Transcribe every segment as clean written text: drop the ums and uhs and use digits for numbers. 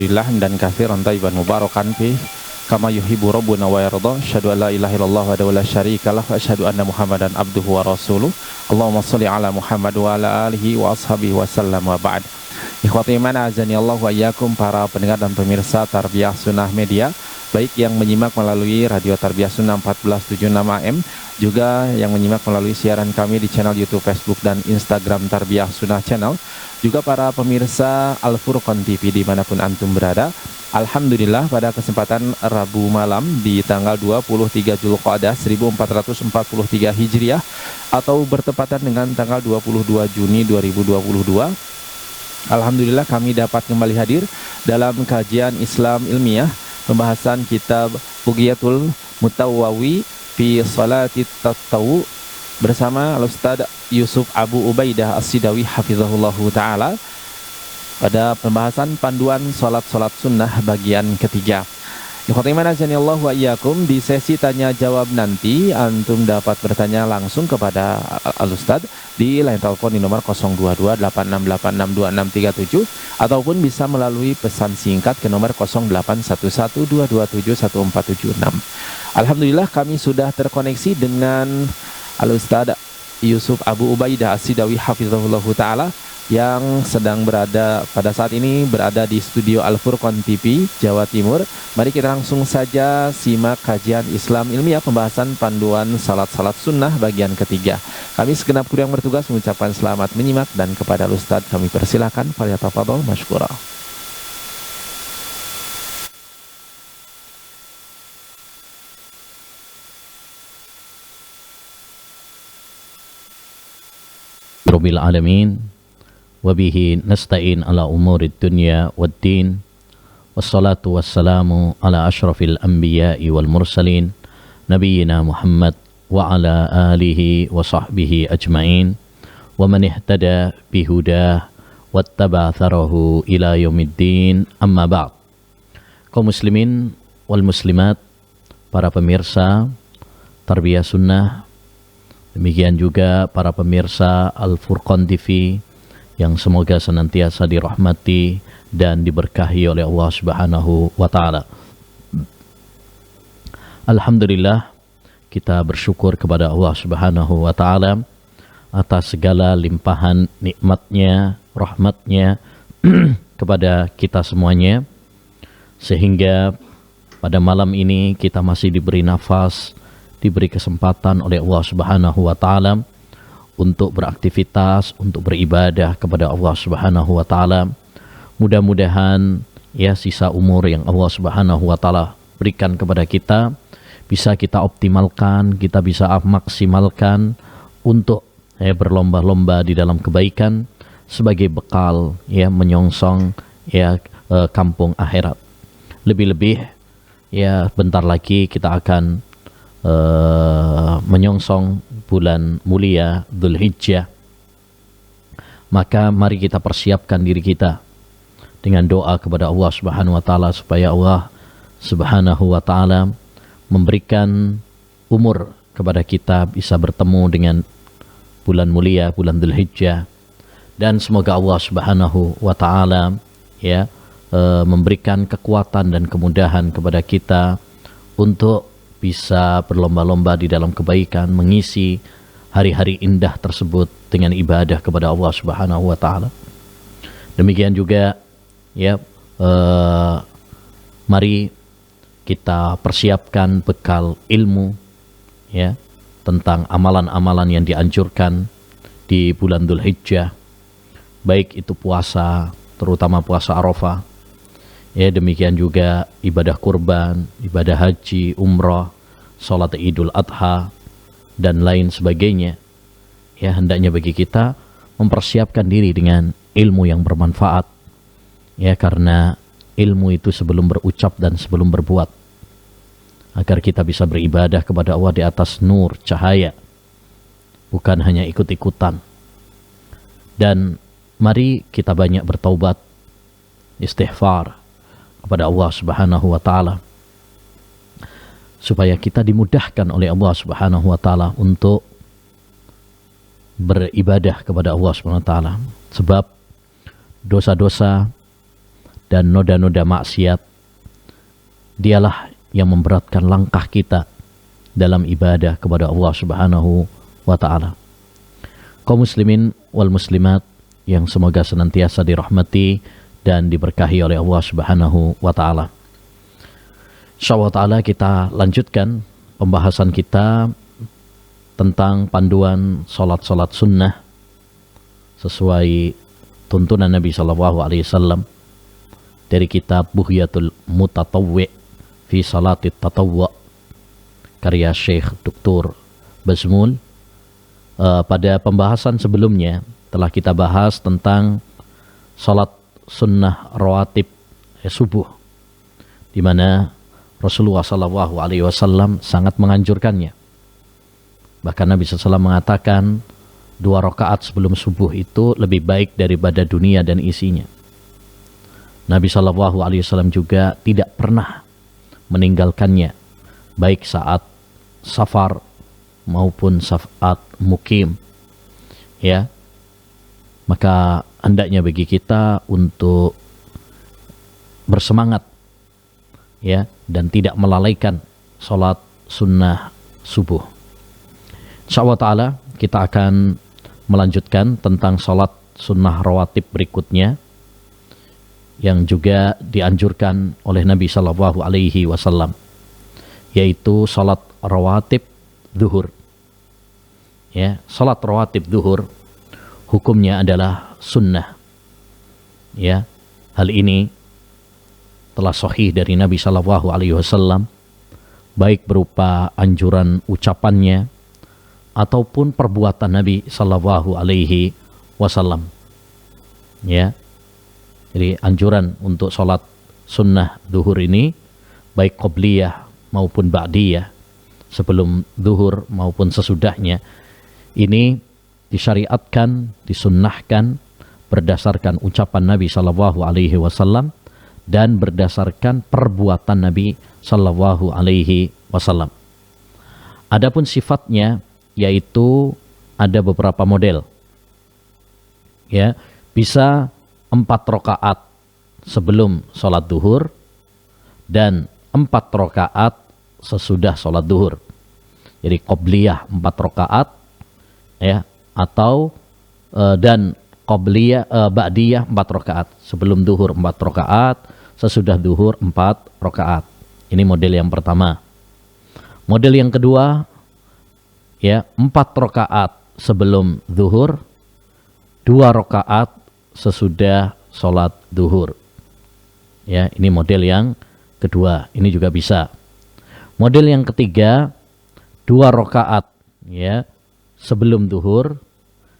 Alhamdulillah dan katsiran thayyiban mubarakan fi kama yuhibbu rabbuna wa yarda. Asyhadu an la ilaha illallah wa la syarika lah wa asyhadu anna Muhammadan abduhu wa rasuluh. Allahumma shalli ala Muhammad wa ala alihi wa ashabihi wa sallam wa ba'd. Ikhwati iman azani Allah wa iyyakum, para pendengar dan pemirsa Tarbiyah Sunnah Media, baik yang menyimak melalui Radio Tarbiyah Sunnah 1476 AM, juga yang menyimak melalui siaran kami di channel YouTube, Facebook, dan Instagram Tarbiyah Sunnah Channel, juga para pemirsa Al-Furqan TV dimanapun antum berada. Alhamdulillah pada kesempatan Rabu malam di tanggal 23 Zulqa'dah 1443 Hijriah atau bertepatan dengan tanggal 22 Juni 2022, alhamdulillah kami dapat kembali hadir dalam kajian Islam ilmiah pembahasan kitab Bughiyatul Mutawwawi fi Salatit Tatawwu bersama Al-Ustaz Yusuf Abu Ubaidah As-Sidawi hafizahullahu ta'ala pada pembahasan panduan salat-salat sunnah bagian ketiga. Ikhwati iman azani Allah wa iyyakum, di sesi tanya jawab nanti antum dapat bertanya langsung kepada Al-Ustaz di line telepon di nomor 02286862637 ataupun bisa melalui pesan singkat ke nomor 081122714776. Alhamdulillah kami sudah terkoneksi dengan Al-Ustaz Yusuf Abu Ubaidah As-Sidawi hafizahullahu ta'ala yang sedang berada pada saat ini berada di studio Al-Furqan TV Jawa Timur. Mari kita langsung saja simak kajian Islam ilmiah pembahasan panduan salat-salat sunnah bagian ketiga. Kami segenap kru yang bertugas mengucapkan selamat menyimak dan kepada Ustadz kami persilahkan, falyatafadhol masykura. Rabbil alamin, wabihi nasta'in ala umuri dunya waddin, wassalatu wassalamu ala ashrafil anbiya'i wal mursalin, nabiyyina Muhammad wa ala alihi wa sahbihi ajma'in, wa man ihtada bihudah wattaba atharahu ila yaumiddin, amma ba'd. Kaum muslimin wal muslimat, para pemirsa Tarbiyah Sunnah, demikian juga para pemirsa Al-Furqan TV yang semoga senantiasa dirahmati dan diberkahi oleh Allah Subhanahu wa ta'ala. Alhamdulillah, kita bersyukur kepada Allah Subhanahu wa ta'ala atas segala limpahan nikmatnya, rahmatnya kepada kita semuanya, sehingga pada malam ini kita masih diberi nafas, diberi kesempatan oleh Allah Subhanahu wa ta'ala untuk beraktivitas, untuk beribadah kepada Allah Subhanahu wa ta'ala. Mudah-mudahan ya sisa umur yang Allah Subhanahu wa ta'ala berikan kepada kita bisa kita optimalkan, kita bisa maksimalkan untuk berlomba-lomba di dalam kebaikan sebagai bekal ya menyongsong ya kampung akhirat. Lebih-lebih ya bentar lagi kita akan menyongsong bulan mulia Dzulhijjah. Maka mari kita persiapkan diri kita dengan doa kepada Allah Subhanahu wa ta'ala supaya Allah Subhanahu wa ta'ala memberikan umur kepada kita bisa bertemu dengan bulan mulia, bulan Dzulhijjah, dan semoga Allah Subhanahu wa ta'ala ya memberikan kekuatan dan kemudahan kepada kita untuk bisa berlomba-lomba di dalam kebaikan, mengisi hari-hari indah tersebut dengan ibadah kepada Allah Subhanahu wa ta'ala. Demikian juga ya mari kita persiapkan bekal ilmu ya tentang amalan-amalan yang dianjurkan di bulan Dzulhijjah, baik itu puasa, terutama puasa Arafah ya, demikian juga ibadah kurban, ibadah haji, umrah, salat Idul Adha dan lain sebagainya. Ya, hendaknya bagi kita mempersiapkan diri dengan ilmu yang bermanfaat. Ya, karena ilmu itu sebelum berucap dan sebelum berbuat, agar kita bisa beribadah kepada Allah di atas nur, cahaya, bukan hanya ikut-ikutan. Dan mari kita banyak bertaubat, istighfar kepada Allah Subhanahu wa ta'ala, supaya kita dimudahkan oleh Allah Subhanahu wa ta'ala untuk beribadah kepada Allah Subhanahu wa ta'ala. Sebab dosa-dosa dan noda-noda maksiat, dialah yang memberatkan langkah kita dalam ibadah kepada Allah Subhanahu wa ta'ala. Kaum muslimin wal muslimat yang semoga senantiasa dirahmati dan diberkahi oleh Allah Subhanahu wa ta'ala. Insyaallah ta'ala kita lanjutkan pembahasan kita tentang panduan salat-salat sunnah sesuai tuntunan Nabi SAW dari kitab Bughyatul Mutatawwi' fi Salatit Tatawwu' karya Syekh Dr. Bazmul. Pada pembahasan sebelumnya telah kita bahas tentang salat sunnah rawatib subuh, di mana Rasulullah SAW sangat menganjurkannya. Bahkan Nabi SAW mengatakan 2 rakaat sebelum subuh itu lebih baik daripada dunia dan isinya. Nabi SAW juga tidak pernah meninggalkannya, baik saat safar maupun saat mukim. Ya, maka hendaknya bagi kita untuk bersemangat, ya, dan tidak melalaikan salat sunnah subuh. Insyaallah ta'ala kita akan melanjutkan tentang salat sunnah rawatib berikutnya yang juga dianjurkan oleh Nabi SAW, yaitu salat rawatib zuhur. Ya, salat rawatib zuhur hukumnya adalah sunnah. Ya, hal ini telah sahih dari Nabi SAW, baik berupa anjuran ucapannya ataupun perbuatan Nabi SAW. Ya, jadi anjuran untuk sholat sunnah zuhur ini baik qobliyah maupun ba'diyah, sebelum zuhur maupun sesudahnya, ini disyariatkan, disunnahkan berdasarkan ucapan Nabi SAW dan berdasarkan perbuatan Nabi SAW. Adapun sifatnya, yaitu ada beberapa model. Ya, bisa 4 rakaat sebelum sholat duhur dan 4 rakaat sesudah sholat duhur. Jadi qobliyah 4 rakaat, ya, atau dan qobliyah ba'diyah 4 rakaat, sebelum duhur 4 rakaat, sesudah duhur 4 rakaat. Ini model yang pertama. Model yang kedua, ya, 4 rakaat sebelum duhur, 2 rakaat sesudah sholat duhur. Ya, ini model yang kedua. Ini juga bisa. Model yang ketiga, 2 rakaat, ya, sebelum duhur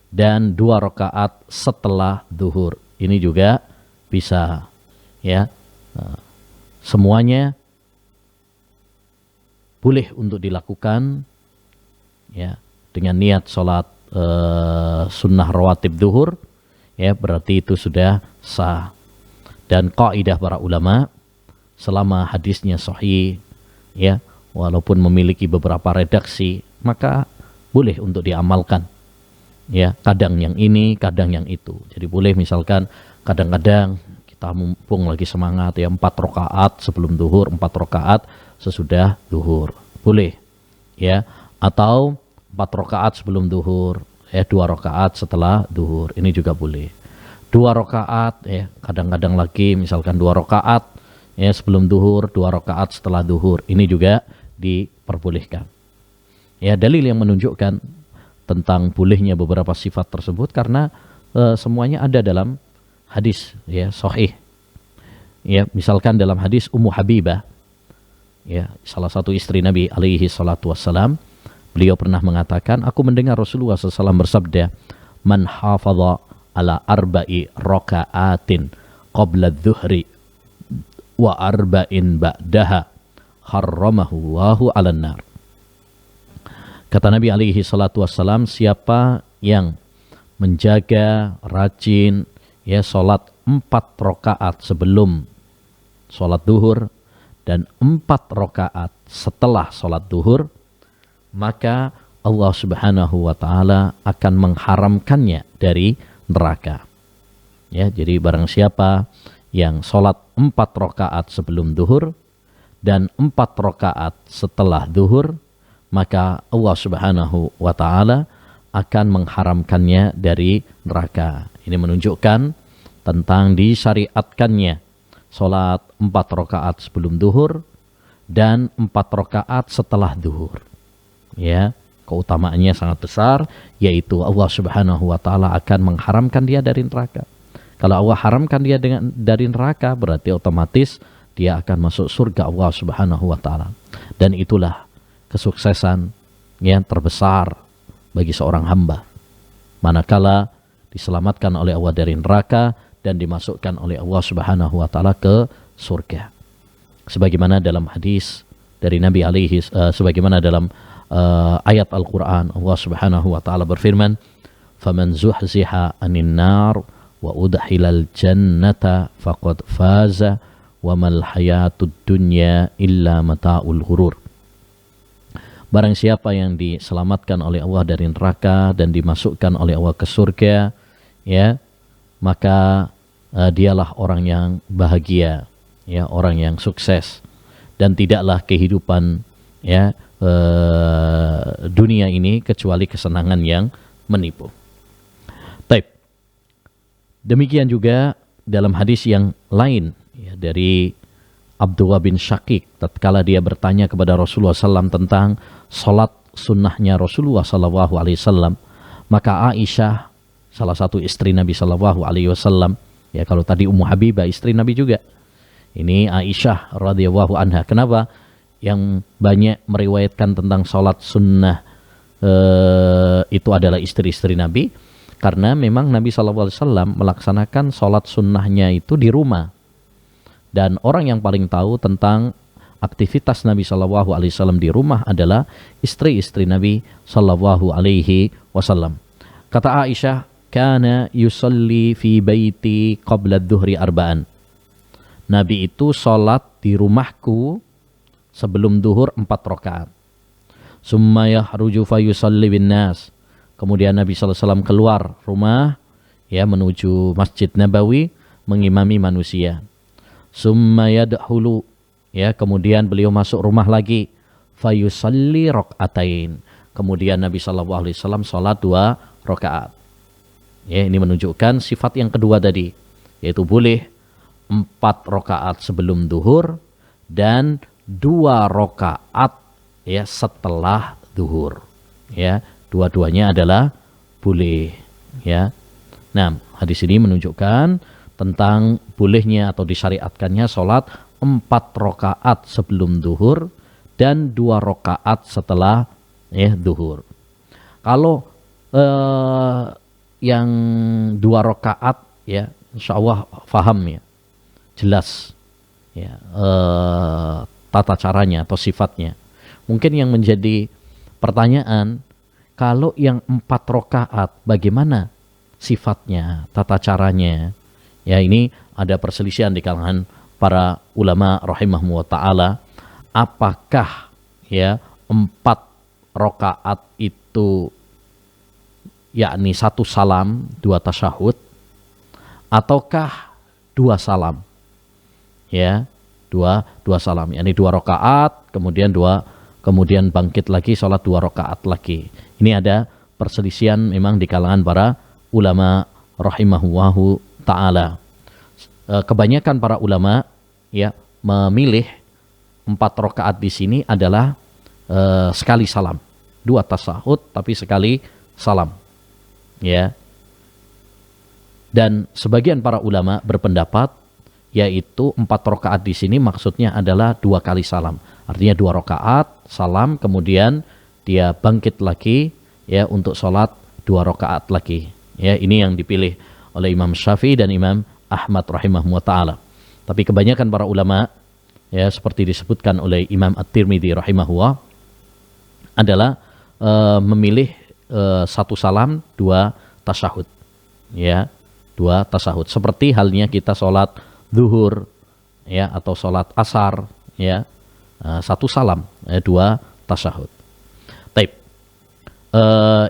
dan 2 rakaat setelah duhur. Ini juga bisa. Ya, semuanya boleh untuk dilakukan, ya, dengan niat sholat sunnah rawatib duhur, ya, berarti itu sudah sah. Dan kaidah para ulama, selama hadisnya sahih, ya, walaupun memiliki beberapa redaksi, maka boleh untuk diamalkan. Ya, kadang yang ini, kadang yang itu. Jadi boleh misalkan kadang-kadang kita mumpung lagi semangat, ya, 4 rakaat sebelum duhur, 4 rakaat sesudah duhur. Boleh. Ya, atau 4 rakaat sebelum duhur, 2 rakaat setelah duhur. Ini juga boleh. 2 rakaat, ya, kadang-kadang lagi misalkan 2 rakaat, ya, sebelum duhur, 2 rakaat setelah duhur. Ini juga diperbolehkan. Ya, dalil yang menunjukkan tentang bolehnya beberapa sifat tersebut karena semuanya ada dalam hadis, ya, sahih. Ya, misalkan dalam hadis Ummu Habibah, ya, salah satu istri Nabi alaihi salatu wassalam, beliau pernah mengatakan, aku mendengar Rasulullah SAW bersabda, man hafadha ala arba'i raka'atin qabla dhuhri wa arba'in ba'daha harramahu Allahu 'alan nar. Kata Nabi alaihi salatu wassalam, siapa yang menjaga rajin, ya, salat 4 rakaat sebelum salat duhur dan 4 rakaat setelah salat duhur, maka Allah Subhanahu wa ta'ala akan mengharamkannya dari neraka. Ya, jadi barang siapa yang sholat 4 rakaat sebelum duhur dan 4 rakaat setelah duhur, maka Allah Subhanahu wa Ta'ala akan mengharamkannya dari neraka. Ini menunjukkan tentang disyariatkannya sholat 4 rakaat sebelum duhur dan 4 rakaat setelah duhur. Ya, keutamaannya sangat besar, yaitu Allah Subhanahu wa Ta'ala akan mengharamkan dia dari neraka. Kalau Allah haramkan dia dari neraka, berarti otomatis dia akan masuk surga Allah Subhanahu wa Ta'ala. Dan itulah kesuksesan yang terbesar bagi seorang hamba, manakala diselamatkan oleh Allah dari neraka dan dimasukkan oleh Allah Subhanahu wa Ta'ala ke surga. Sebagaimana dalam hadis dari Nabi sebagaimana dalam ayat Al-Qur'an, Allah Subhanahu wa Ta'ala berfirman, "Faman zuhziha 'anil nar wa udkhilal jannata faqad faza wa mal hayatud dunya illa mata'ul ghurur." Barang siapa yang diselamatkan oleh Allah dari neraka dan dimasukkan oleh Allah ke surga, ya, maka dialah orang yang bahagia, ya, orang yang sukses, dan tidaklah kehidupan, ya, dunia ini kecuali kesenangan yang menipu. Taib. Demikian juga dalam hadis yang lain, ya, dari Abdullah bin Syakik tatkala dia bertanya kepada Rasulullah SAW tentang salat sunnahnya Rasulullah SAW, maka Aisyah, salah satu istri Nabi SAW, ya, kalau tadi Ummu Habibah istri Nabi juga, ini Aisyah radhiyallahu anha. Kenapa yang banyak meriwayatkan tentang salat sunnah itu adalah istri-istri Nabi? Karena memang Nabi SAW melaksanakan salat sunnahnya itu di rumah. Dan orang yang paling tahu tentang aktivitas Nabi SAW di rumah adalah istri-istri Nabi SAW. Kata Aisyah, "Kana yusalli fi baiti qabla dhuhri arba'an." Nabi itu sholat di rumahku sebelum duhur 4 rakaat. Summa yahruju fa yusalli bin nas. Kemudian Nabi SAW keluar rumah, ya, menuju Masjid Nabawi mengimami manusia. Summa yadkhulu, ya, kemudian beliau masuk rumah lagi, fayusalli rakaatain. Kemudian Nabi SAW salat 2 rakaat. Ya, ini menunjukkan sifat yang kedua tadi, yaitu boleh 4 rakaat sebelum duhur dan 2 rakaat, ya, setelah duhur. Ya, dua-duanya adalah boleh, ya. Nah, hadis ini menunjukkan tentang bolehnya atau disyariatkannya sholat 4 rakaat sebelum duhur dan 2 rakaat setelah, ya, duhur. Kalau yang 2 rakaat, ya, insya Allah faham, ya, jelas, ya, tata caranya atau sifatnya. Mungkin yang menjadi pertanyaan, kalau yang 4 rakaat bagaimana sifatnya, tata caranya? Ya, ini ada perselisihan di kalangan para ulama rahimahumullah ta'ala. Apakah, ya, 4 rakaat itu yakni 1 salam 2 tasyahud, ataukah 2 salam? Ya, dua salam, yakni 2 rakaat, kemudian bangkit lagi sholat 2 rakaat lagi. Ini ada perselisihan memang di kalangan para ulama rahimahullahu ta'ala. Kebanyakan para ulama, ya, memilih 4 rakaat di sini adalah sekali salam, 2 tasyahud tapi sekali salam, ya. Dan sebagian para ulama berpendapat yaitu 4 rakaat di sini maksudnya adalah 2 kali salam. Artinya 2 rakaat salam, kemudian dia bangkit lagi, ya, untuk sholat 2 rakaat lagi. Ya, ini yang dipilih oleh Imam Syafi'i dan Imam Ahmad rahimahullah ta'ala. Tapi kebanyakan para ulama, ya, seperti disebutkan oleh Imam At-Tirmidzi rahimahullah, adalah memilih 1 salam 2 tasyahud, ya, 2 tasyahud. Seperti halnya kita sholat zuhur, ya, atau sholat asar, ya, 1 salam, 2 tasyahud. Taib.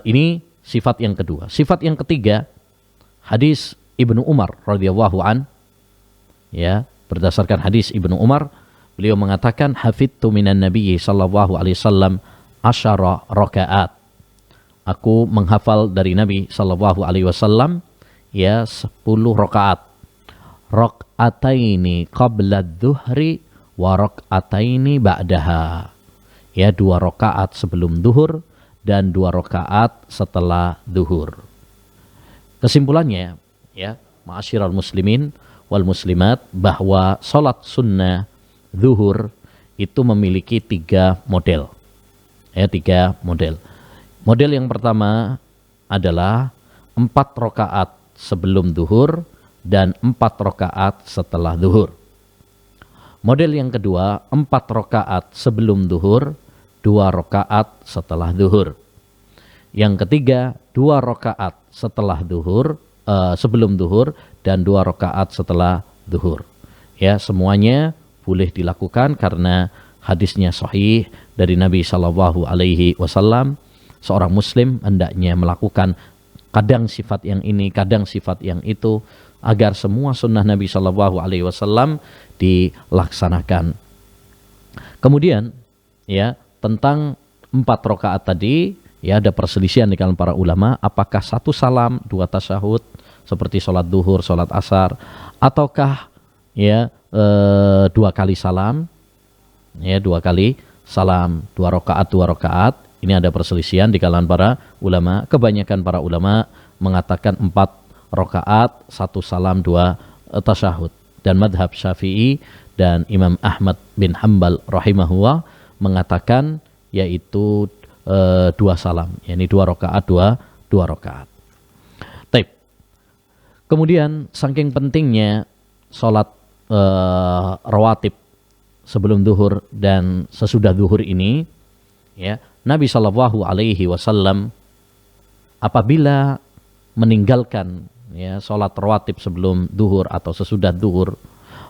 Ini sifat yang kedua. Sifat yang ketiga, hadis Ibnu Umar radhiyallahu an, Ya, berdasarkan hadis Ibnu Umar, beliau mengatakan hafidtu minan nabiyyi sallallahu alaihi wasallam asyara rakaat. Aku menghafal dari Nabi sallallahu alaihi wasallam ya 10 rakaat. Rak'ataini qabla adh-dhuhri wa rak'ataini ba'daha. Ya, 2 rakaat sebelum duhur dan 2 rakaat setelah duhur. Kesimpulannya, ya, ma'asyiral muslimin wal muslimat, bahwa salat sunnah zuhur itu memiliki 3 model. Ya, 3 model. Model yang pertama adalah 4 rakaat sebelum duhur dan 4 rakaat setelah duhur. Model yang kedua, 4 rakaat sebelum duhur, 2 rakaat setelah duhur. Yang ketiga, 2 rakaat setelah duhur, sebelum duhur dan 2 rakaat setelah duhur. Ya, semuanya boleh dilakukan karena hadisnya sahih dari Nabi Shallallahu Alaihi Wasallam. Seorang Muslim hendaknya melakukan kadang sifat yang ini, kadang sifat yang itu, agar semua sunnah Nabi Shallallahu Alaihi Wasallam dilaksanakan. Kemudian, ya, tentang 4 rakaat tadi, ya, ada perselisihan di kalangan para ulama, apakah 1 salam 2 tasyahud seperti sholat duhur, sholat asar, ataukah ya 2 kali salam, ya 2 kali salam, 2 rakaat 2 rakaat. Ini ada perselisihan di kalangan para ulama. Kebanyakan para ulama mengatakan 4 rakaat 1 salam 2 tasyahud, dan madhab Syafi'i dan Imam Ahmad bin Hanbal rahimahullah mengatakan yaitu 2 salam, yakni 2 rakaat 2 rakaat. Taib. Kemudian saking pentingnya sholat rawatib sebelum duhur dan sesudah duhur ini, ya, Nabi Shallallahu Alaihi Wasallam apabila meninggalkan, ya, sholat rawatib sebelum duhur atau sesudah duhur,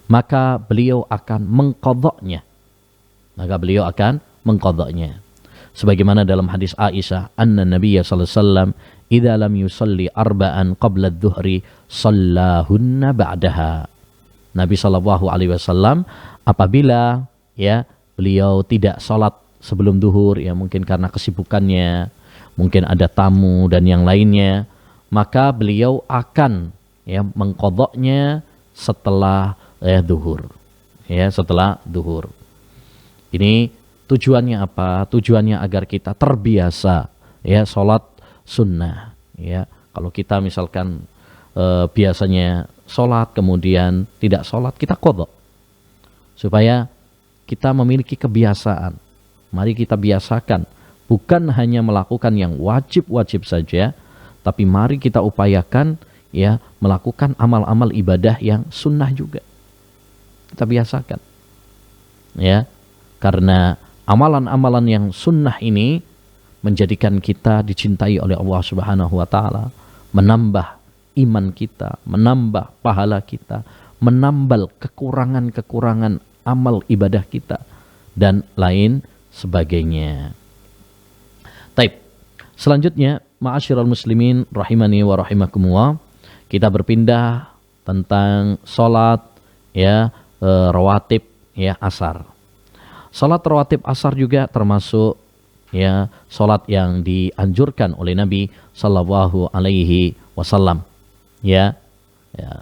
maka beliau akan mengqadha'nya. Sebagaimana dalam hadis Aisyah, anna Nabiyya sallallahu alaihi wasallam idza lam yusalli arba'an qabla adh-dhuhri shallahunna ba'daha. Nabi sallallahu alaihi wasallam apabila, ya, beliau tidak salat sebelum duhur, ya, mungkin karena kesibukannya, mungkin ada tamu dan yang lainnya, maka beliau akan, ya, mengqadha'nya setelah duhur. Ya, setelah duhur. Ini tujuannya apa? Tujuannya agar kita terbiasa, ya, sholat sunnah. Ya, kalau kita misalkan biasanya sholat kemudian tidak sholat, kita qadha, supaya kita memiliki kebiasaan. Mari kita biasakan, bukan hanya melakukan yang wajib-wajib saja, tapi mari kita upayakan, ya, melakukan amal-amal ibadah yang sunnah juga. Kita biasakan, ya, karena amalan-amalan yang sunnah ini menjadikan kita dicintai oleh Allah Subhanahu wa taala, menambah iman kita, menambah pahala kita, menambal kekurangan-kekurangan amal ibadah kita dan lain sebagainya. Taib. Selanjutnya, ma'asyiral muslimin rahimani wa rahimakumullah, kita berpindah tentang salat, ya, rawatib, ya, asar. Salat rawatib asar juga termasuk, ya, salat yang dianjurkan oleh Nabi sallallahu alaihi wasallam. Ya,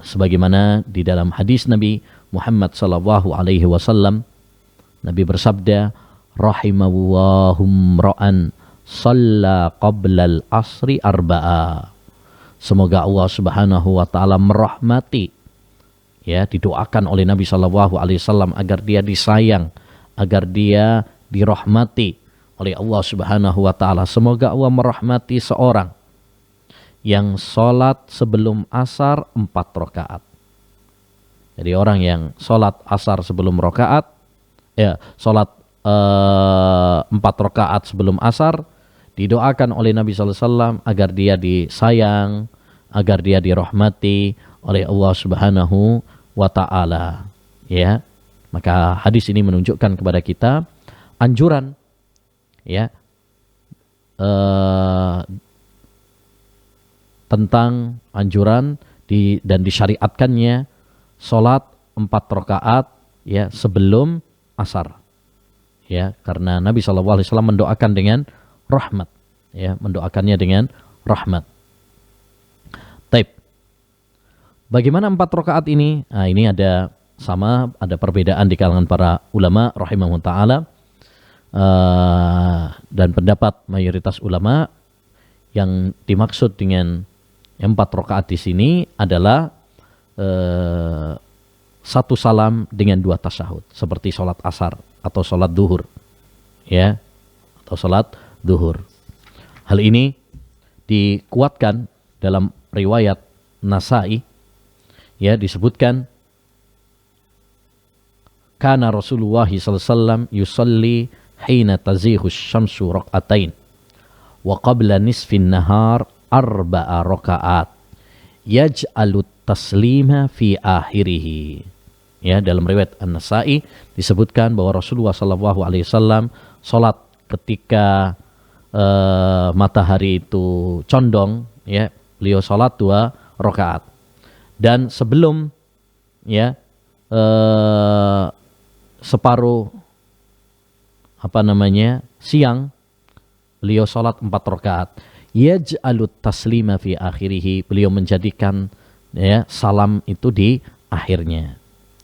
sebagaimana di dalam hadis Nabi Muhammad sallallahu alaihi wasallam, Nabi bersabda, rahimahum ra'an shalla qablal asri arba'a. Semoga Allah Subhanahu wa taala merahmati, ya, didoakan oleh Nabi sallallahu alaihi wasallam agar dia disayang, agar dia dirahmati oleh Allah Subhanahu wa taala. Semoga Allah merahmati seorang yang sholat sebelum asar 4 rakaat. Jadi orang yang sholat asar sebelum rakaat, ya, sholat 4 rakaat sebelum asar, didoakan oleh Nabi sallallahu alaihi wasallam agar dia disayang, agar dia dirahmati oleh Allah Subhanahu wa taala. Ya. Maka hadis ini menunjukkan kepada kita anjuran, ya, tentang anjuran dan disyariatkannya sholat 4 rakaat ya sebelum asar. Ya, karena Nabi SAW mendoakan dengan rahmat, ya, mendoakannya dengan rahmat. Taib. Bagaimana 4 rakaat ini? Nah, ini ada perbedaan di kalangan para ulama rahimahullah taala. Dan pendapat mayoritas ulama yang dimaksud dengan 4 rakaat di sini adalah 1 salam dengan 2 tasyahud, seperti sholat asar atau sholat duhur, ya, atau sholat duhur. Hal ini dikuatkan dalam riwayat Nasai, ya, disebutkan kana Rasulullah sallallahu alaihi wasallam yusalli hina tazihu syamsu rak'atain wa qabla nisfin nahar 4 rakaat yaj'alut taslima fi akhirih. Ya, dalam riwayat An-Nasai disebutkan bahwa Rasulullah sallallahu alaihi wasallam salat ketika matahari itu condong, ya, beliau salat 2 rakaat. Dan sebelum, ya, separuh siang, beliau salat 4 rakaat. Yaj'alut taslima fi akhirih, beliau menjadikan, ya, salam itu di akhirnya.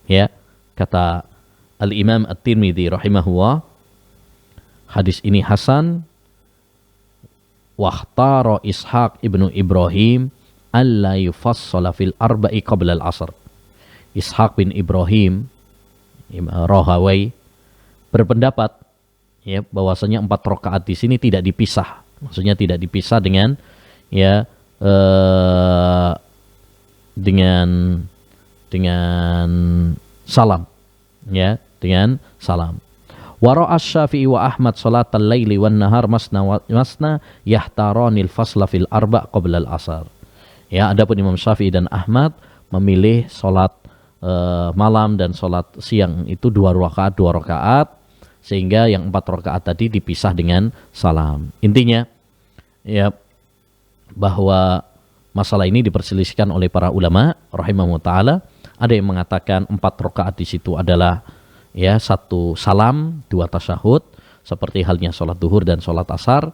Ya, kata Al-Imam At-Tirmidzi rahimahullah, hadis ini hasan. Wahtara Ishaq ibnu Ibrahim alla yufassala fil arba'i qabla al-asr. Ishaq bin Ibrahim Rahawai berpendapat, ya, bahwasanya 4 rakaat di sini tidak dipisah. Maksudnya tidak dipisah dengan, ya, dengan salam, ya, dengan salam. Wa ra'a Syafi'i wa Ahmad salatal laili wan nahar masna yahtaranil fasla fil arba' qabla al-asar. Ya, adapun Imam Syafi'i dan Ahmad memilih salat malam dan salat siang itu 2 rakaat, sehingga yang 4 rakaat tadi dipisah dengan salam. Intinya, ya, bahwa masalah ini diperselisihkan oleh para ulama rahimahullah taala. Ada yang mengatakan 4 rakaat di situ adalah, ya, 1 salam 2 tasyahud seperti halnya sholat duhur dan sholat asar.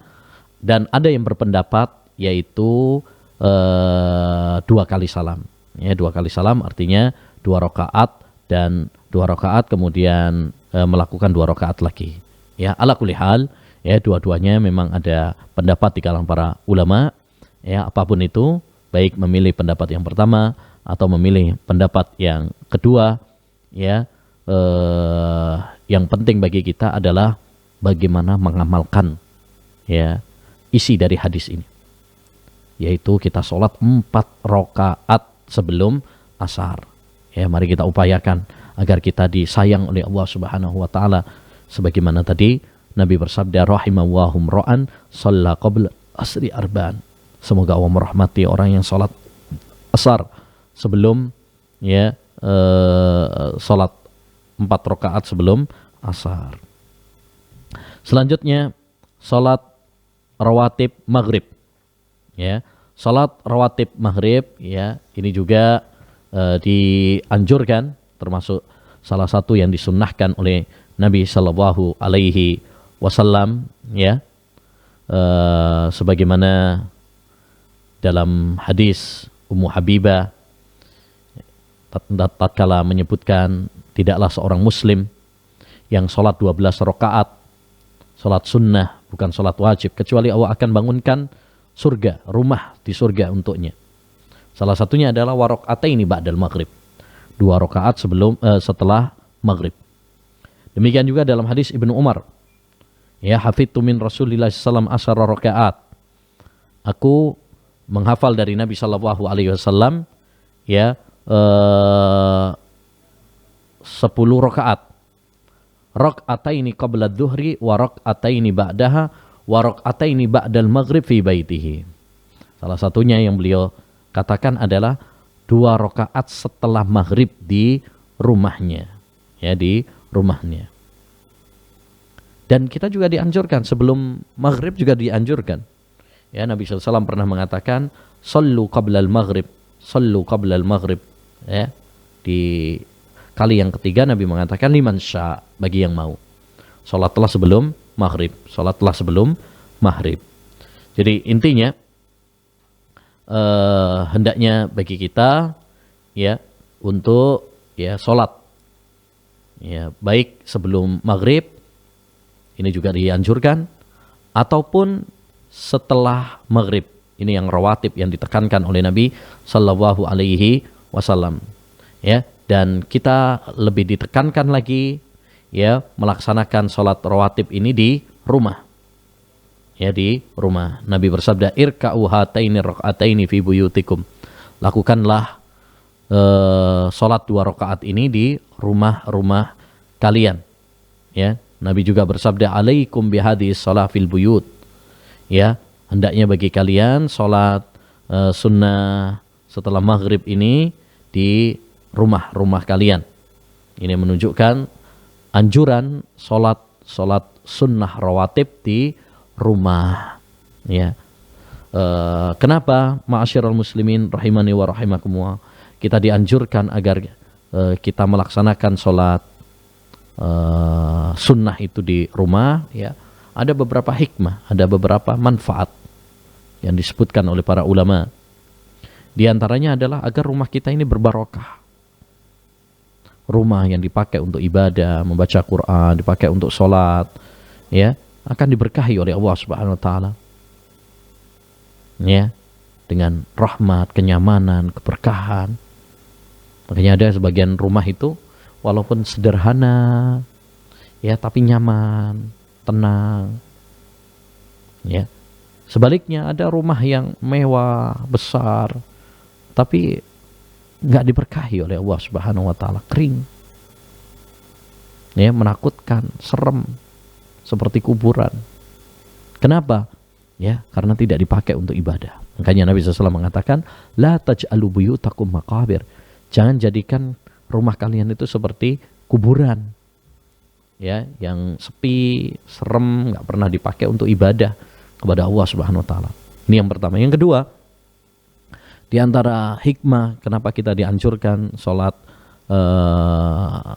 Dan ada yang berpendapat yaitu 2 kali salam. Ya, 2 kali salam artinya 2 rakaat dan 2 rakaat kemudian melakukan 2 rakaat lagi. Ya, ala kulli hal, ya, dua-duanya memang ada pendapat di kalangan para ulama. Ya, apapun itu, baik memilih pendapat yang pertama atau memilih pendapat yang kedua, ya, yang penting bagi kita adalah bagaimana mengamalkan, ya, isi dari hadis ini, yaitu kita sholat 4 rakaat sebelum asar. Ya, mari kita upayakan agar kita disayang oleh Allah Subhanahu wa taala, sebagaimana tadi Nabi bersabda, rahimahum ra'an shalla qabla asri arba'an. Semoga Allah merahmati orang yang sholat asar sebelum, ya, sholat 4 rakaat sebelum asar. Selanjutnya sholat rawatib maghrib, ya, sholat rawatib maghrib, ya, ini juga dianjurkan, termasuk salah satu yang disunnahkan oleh Nabi Shallallahu Alaihi Wasallam, ya, sebagaimana dalam hadis Ummu Habibah tatkala menyebutkan tidaklah seorang muslim yang sholat 12 rakaat, sholat sunnah, bukan sholat wajib, kecuali Allah akan bangunkan surga, rumah di surga untuknya. Salah satunya adalah warakaataini ba'dal maghrib, 2 rakaat setelah maghrib. Demikian juga dalam hadis Ibnu Umar, ya, hafidtu min Rasulillah sallallahu alaihi wasallam 10 rakaat. Aku menghafal dari Nabi sallallahu alaihi wasallam, ya, 10 rakaat. Rak'ataini qabla adh-dhuhri wa rak'ataini ba'daha wa rak'ataini ba'dal maghrib fi baitihi. Salah satunya yang beliau katakan adalah 2 rakaat setelah maghrib di rumahnya, ya, di rumahnya. Dan kita juga dianjurkan sebelum maghrib juga dianjurkan. Ya, Nabi SAW pernah mengatakan, sallu qablal maghrib, sallu qablal maghrib. Ya, Kali yang ketiga Nabi mengatakan liman sya, bagi yang mau. Salatlah sebelum maghrib. Salatlah sebelum maghrib. Jadi intinya hendaknya bagi kita ya untuk ya salat ya baik sebelum maghrib, ini juga dianjurkan, ataupun setelah maghrib. Ini yang rawatib yang ditekankan oleh Nabi Sallallahu Alaihi Wasallam. Ya, dan kita lebih ditekankan lagi ya melaksanakan sholat rawatib ini di rumah. Ya, di rumah. Nabi bersabda, irka'u hataini raka'ataini fi buyutikum. Lakukanlah sholat 2 rakaat ini di rumah-rumah kalian. Ya, Nabi juga bersabda, alaikum bihadhihi shalah fil buyut. Ya, hendaknya bagi kalian sholat sunnah setelah maghrib ini di rumah-rumah kalian. Ini menunjukkan anjuran sholat sunnah rawatib di rumah. Ya, kenapa ma'asyiral muslimin rahimani wa rahimakumullah, kita dianjurkan agar kita melaksanakan sholat sunnah itu di rumah? Ya, ada beberapa hikmah, ada beberapa manfaat yang disebutkan oleh para ulama. Di antaranya adalah agar rumah kita ini berbarokah. Rumah yang dipakai untuk ibadah, membaca Quran, dipakai untuk sholat, ya, akan diberkahi oleh Allah Subhanahu wa taala. Ya, dengan rahmat, kenyamanan, keberkahan. Makanya ada sebagian rumah itu walaupun sederhana, ya, tapi nyaman, tenang. Ya. Sebaliknya ada rumah yang mewah, besar, tapi nggak diberkahi oleh Allah Subhanahu wa taala, kering. Ya, menakutkan, serem, seperti kuburan. Kenapa? Ya, karena tidak dipakai untuk ibadah. Makanya Nabi SAW mengatakan, la taj'alu buyutakum maqabir. Jangan jadikan rumah kalian itu seperti kuburan. Ya, yang sepi, serem, nggak pernah dipakai untuk ibadah kepada Allah Subhanahu wa taala. Ini yang pertama. Yang kedua, di antara hikmah kenapa kita dianjurkan sholat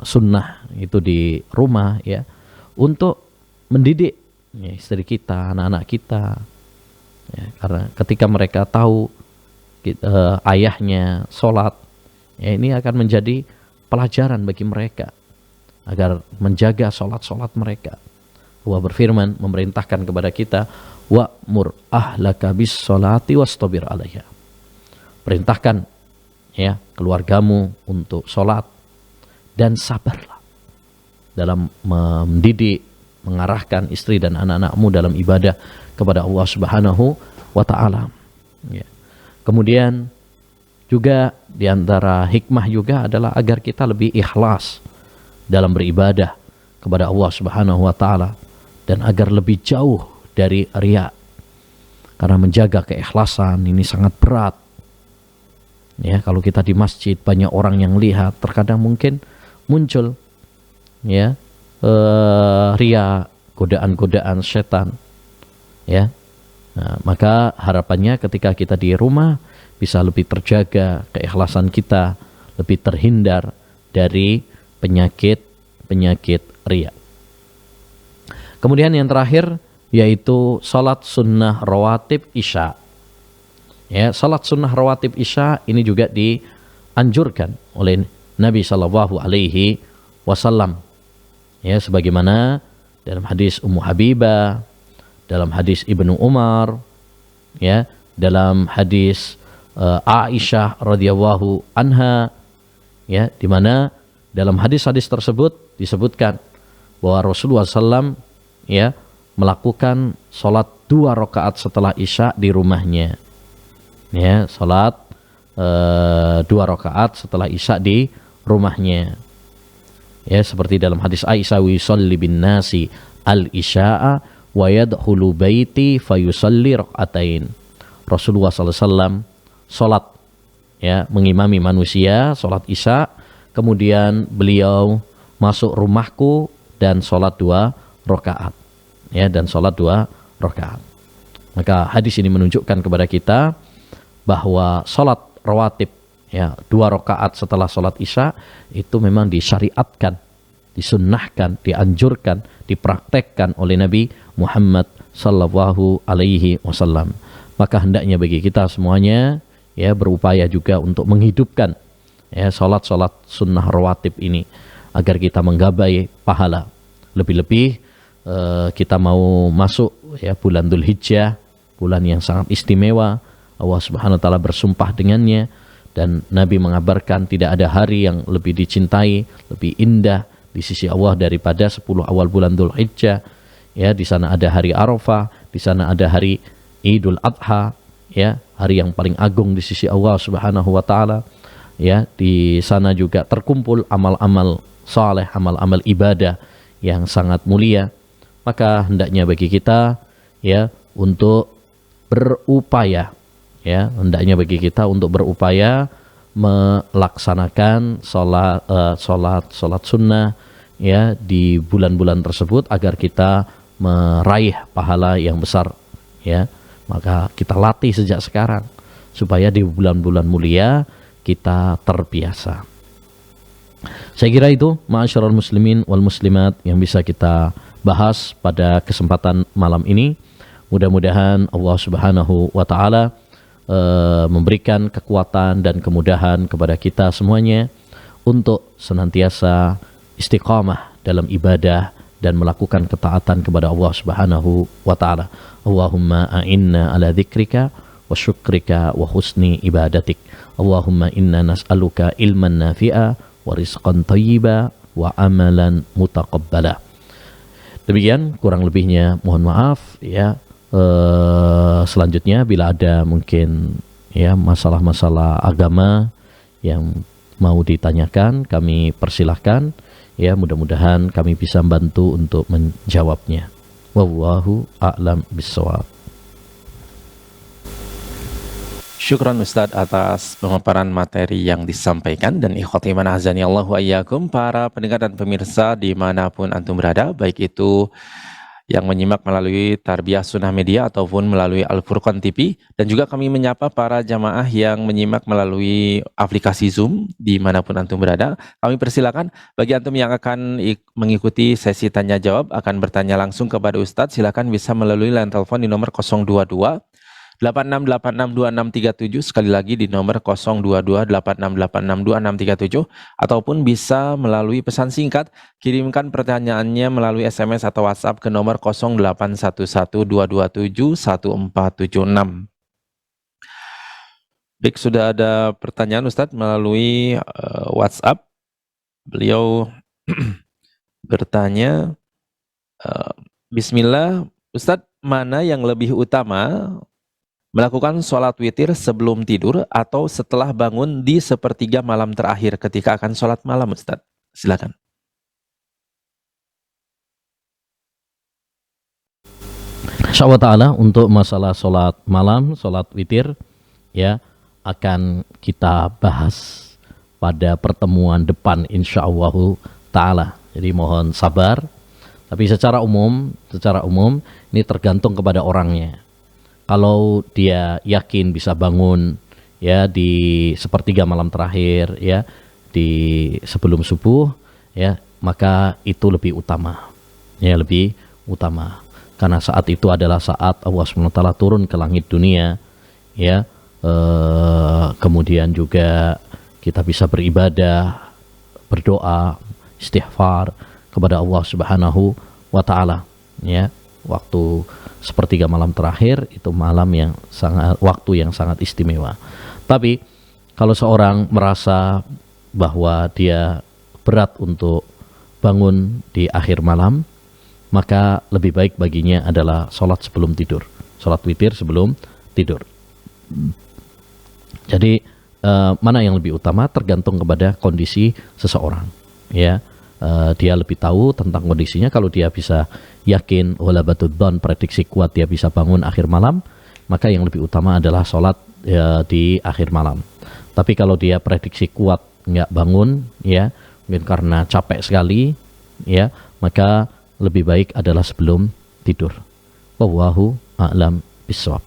sunnah itu di rumah, ya, untuk mendidik ya, istri kita, anak-anak kita. Ya, karena ketika mereka tahu ayahnya sholat, ya, ini akan menjadi pelajaran bagi mereka agar menjaga sholat-sholat mereka. Allah berfirman, memerintahkan kepada kita, wa'mur ahlaka bis sholati wastabir 'alaiha. Perintahkan ya keluargamu untuk sholat dan sabarlah dalam mendidik, mengarahkan istri dan anak-anakmu dalam ibadah kepada Allah Subhanahu wa taala. Ya. Kemudian juga di antara hikmah juga adalah agar kita lebih ikhlas dalam beribadah kepada Allah Subhanahu wa taala dan agar lebih jauh dari riya. Karena menjaga keikhlasan ini sangat berat. Ya, kalau kita di masjid banyak orang yang lihat, terkadang mungkin muncul ya riya, godaan-godaan setan. Ya. Nah, maka harapannya ketika kita di rumah bisa lebih terjaga keikhlasan kita, lebih terhindar dari penyakit riya. Kemudian yang terakhir yaitu salat sunnah rawatib isya. Ya, salat sunnah rawatib isya ini juga dianjurkan oleh Nabi Shallallahu Alaihi Wasallam. Ya, sebagaimana dalam hadis Ummu Habibah, dalam hadis Ibnu Umar, ya, dalam hadis Aisyah radhiyallahu anha, ya, di mana dalam hadis-hadis tersebut disebutkan bahwa Rasulullah SAW ya melakukan sholat 2 rakaat setelah isya di rumahnya. Ya, sholat 2 rakaat setelah isya di rumahnya. Ya, seperti dalam hadis Aisyah, yusalli bin nasi al-isya'a wa yadkhulu baiti fayusalli rak'atain. Rasulullah SAW sholat ya mengimami manusia sholat isya, kemudian beliau masuk rumahku dan sholat 2 rakaat. Ya, dan sholat 2 rakaat. Maka hadis ini menunjukkan kepada kita bahwa sholat rawatib ya 2 rakaat setelah sholat isya itu memang disyariatkan, disunnahkan, dianjurkan, dipraktekkan oleh Nabi Muhammad sallallahu alaihi wasallam. Maka hendaknya bagi kita semuanya ya berupaya juga untuk menghidupkan ya sholat-sholat sunnah rawatib ini agar kita menggapai pahala. Lebih-lebih kita mau masuk ya bulan Dzulhijjah, bulan yang sangat istimewa. Allah Subhanahu wa taala bersumpah dengannya dan Nabi mengabarkan tidak ada hari yang lebih dicintai, lebih indah di sisi Allah daripada 10 awal bulan Dzulhijjah. Ya, di sana ada hari Arafah, di sana ada hari Idul Adha, ya, hari yang paling agung di sisi Allah Subhanahu wa taala. Ya, di sana juga terkumpul amal-amal saleh, amal-amal ibadah yang sangat mulia. Maka hendaknya bagi kita ya untuk berupaya, ya hendaknya bagi kita untuk berupaya melaksanakan sholat sunnah ya di bulan-bulan tersebut agar kita meraih pahala yang besar, ya. Maka kita latih sejak sekarang supaya di bulan-bulan mulia kita terbiasa. Saya kira itu ma'asyiral muslimin wal muslimat yang bisa kita bahas pada kesempatan malam ini. Mudah-mudahan Allah Subhanahu wa taala memberikan kekuatan dan kemudahan kepada kita semuanya untuk senantiasa istiqamah dalam ibadah dan melakukan ketaatan kepada Allah Subhanahu wa taala. Allahumma a'inna ala dzikrika wa syukrika wa husni ibadatik. Allahumma inna nas'aluka ilman nafi'a wa rizqan thayyiba wa amalan mutaqabbala. Demikian kurang lebihnya, mohon maaf ya. Selanjutnya bila ada mungkin ya masalah-masalah agama yang mau ditanyakan, kami persilahkan ya, mudah-mudahan kami bisa membantu untuk menjawabnya. Wallahu a'lam bishawab. Syukran Ustadz atas pemaparan materi yang disampaikan, dan ikhwati man azani Allahu ayyakum, para pendengar dan pemirsa dimanapun antum berada, baik itu yang menyimak melalui Tarbiyah Sunnah Media ataupun melalui Al-Furqan TV, dan juga kami menyapa para jamaah yang menyimak melalui aplikasi Zoom dimanapun antum berada. Kami persilakan bagi antum yang akan mengikuti sesi tanya jawab, akan bertanya langsung kepada Ustadz, silakan bisa melalui line telepon di nomor 022 86862637, sekali lagi di nomor 022 86862637, ataupun bisa melalui pesan singkat, kirimkan pertanyaannya melalui SMS atau WhatsApp ke nomor 081122714776. Baik, sudah ada pertanyaan Ustadz melalui WhatsApp. Beliau bertanya, Bismillah, Ustadz, mana yang lebih utama, melakukan sholat witir sebelum tidur atau setelah bangun di sepertiga malam terakhir ketika akan sholat malam, Ustadz? Silakan. Insyaallah ta'ala untuk masalah sholat malam, sholat witir ya akan kita bahas pada pertemuan depan insyaallah ta'ala. Jadi mohon sabar. Tapi secara umum ini tergantung kepada orangnya. Kalau dia yakin bisa bangun ya di sepertiga malam terakhir ya di sebelum subuh ya, maka itu lebih utama. Ya, lebih utama. Karena saat itu adalah saat Allah SWT turun ke langit dunia ya. Kemudian juga kita bisa beribadah, berdoa, istighfar kepada Allah Subhanahu wa taala ya. Waktu sepertiga malam terakhir itu waktu yang sangat istimewa. Tapi kalau seorang merasa bahwa dia berat untuk bangun di akhir malam, maka lebih baik baginya adalah sholat sebelum tidur, sholat witir sebelum tidur. Jadi mana yang lebih utama tergantung kepada kondisi seseorang ya. Dia lebih tahu tentang kondisinya. Kalau dia bisa yakin walabatudon, prediksi kuat dia bisa bangun akhir malam, maka yang lebih utama adalah sholat ya, di akhir malam. Tapi kalau dia prediksi kuat nggak bangun ya, mungkin karena capek sekali ya, maka lebih baik adalah sebelum tidur. Wallahu a'lam bishawab.